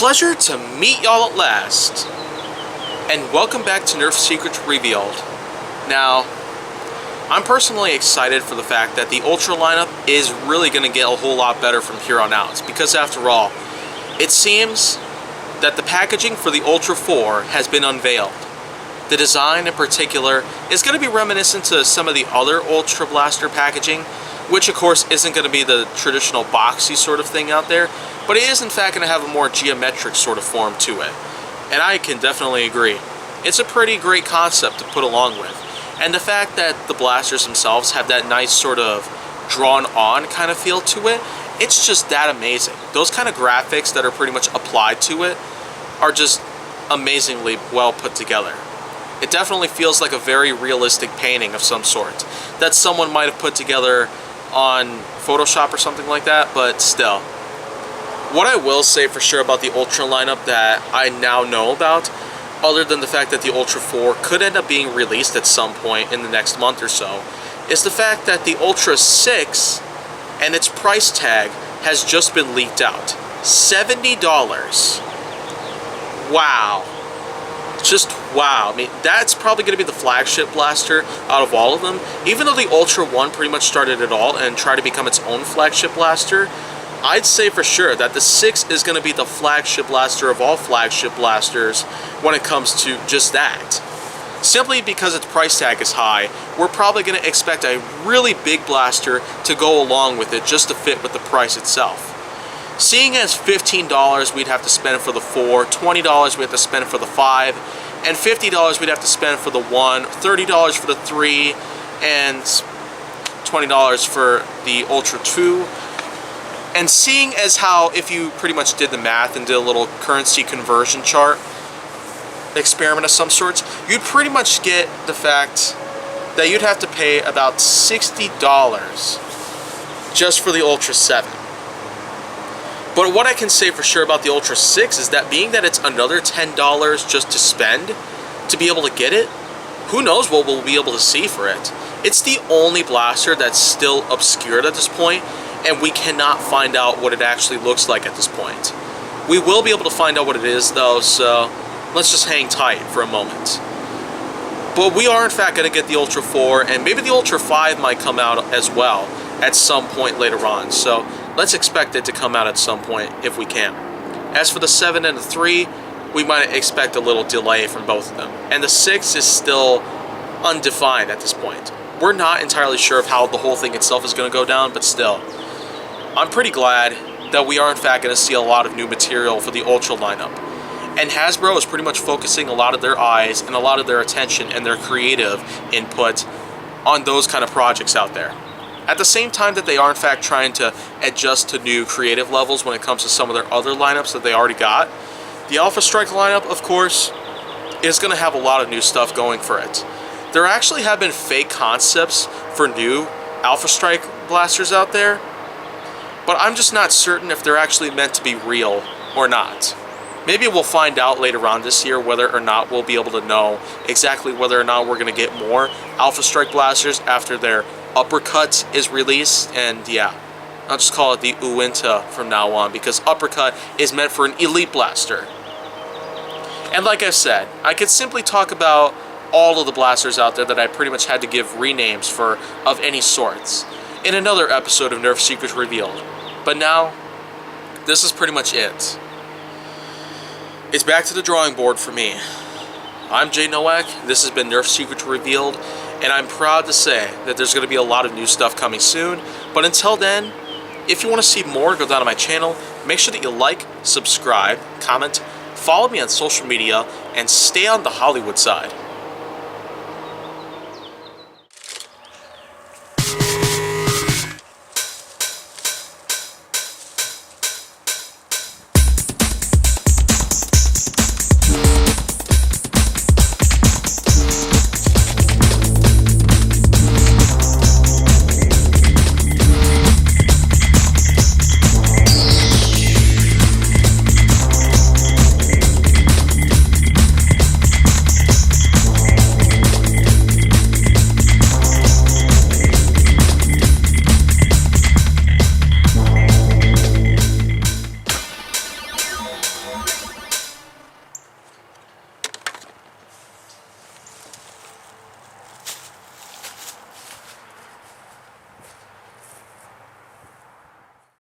Pleasure to meet y'all at last, and welcome back to Nerf Secrets Revealed. Now, I'm personally excited for the fact that the Ultra lineup is really going to get a whole lot better from here on out, because after all, it seems that the packaging for the Ultra 4 has been unveiled. The design in particular is going to be reminiscent to some of the other Ultra Blaster packaging, which of course isn't going to be the traditional boxy sort of thing out there, but it is in fact going to have a more geometric sort of form to it. And I can definitely agree. It's a pretty great concept to put along with. And the fact that the blasters themselves have that nice sort of drawn-on kind of feel to it, it's just that amazing. Those kind of graphics that are pretty much applied to it are just amazingly well put together. It definitely feels like a very realistic painting of some sort that someone might have put together on Photoshop or something like that, but still. What I will say for sure about the Ultra lineup that I now know about, other than the fact that the Ultra 4 could end up being released at some point in the next month or so, is the fact that the Ultra 6 and its price tag has just been leaked out. $70. Wow. Just wow. I mean, that's probably going to be the flagship blaster out of all of them. Even though the Ultra 1 pretty much started it all and tried to become its own flagship blaster, I'd say for sure that the 6 is going to be the flagship blaster of all flagship blasters when it comes to just that. Simply because its price tag is high, we're probably going to expect a really big blaster to go along with it just to fit with the price itself. Seeing as $15 we'd have to spend for the 4, $20 we'd have to spend for the 5, and $50 we'd have to spend for the 1, $30 for the 3, and $20 for the Ultra 2. And seeing as how, if you pretty much did the math and did a little currency conversion chart experiment of some sorts, you'd pretty much get the fact that you'd have to pay about $60 just for the Ultra 7. But what I can say for sure about the Ultra 6 is that being that it's another $10 just to spend to be able to get it, who knows what we'll be able to see for it. It's the only blaster that's still obscured at this point, and we cannot find out what it actually looks like at this point. We will be able to find out what it is though, so let's just hang tight for a moment. But we are in fact going to get the Ultra 4, and maybe the Ultra 5 might come out as well at some point later on, so let's expect it to come out at some point if we can. As for the 7 and the 3, we might expect a little delay from both of them. And the 6 is still undefined at this point. We're not entirely sure of how the whole thing itself is going to go down, but still. I'm pretty glad that we are in fact going to see a lot of new material for the Ultra lineup. And Hasbro is pretty much focusing a lot of their eyes and a lot of their attention and their creative input on those kind of projects out there. At the same time that they are in fact trying to adjust to new creative levels when it comes to some of their other lineups that they already got, the Alpha Strike lineup, of course, is going to have a lot of new stuff going for it. There actually have been fake concepts for new Alpha Strike blasters out there, but I'm just not certain if they're actually meant to be real or not. Maybe we'll find out later on this year whether or not we'll be able to know exactly whether or not we're going to get more Alpha Strike blasters after their Uppercut is released, and yeah, I'll just call it the Uinta from now on, because Uppercut is meant for an Elite Blaster. And like I said, I could simply talk about all of the blasters out there that I pretty much had to give renames for of any sorts in another episode of Nerf Secrets Revealed. But now, this is pretty much it. It's back to the drawing board for me. I'm Jay Nowak, this has been Nerf Secrets Revealed, and I'm proud to say that there's going to be a lot of new stuff coming soon. But until then, if you want to see more, go down to my channel, make sure that you like, subscribe, comment, follow me on social media, and stay on the Hollywood side.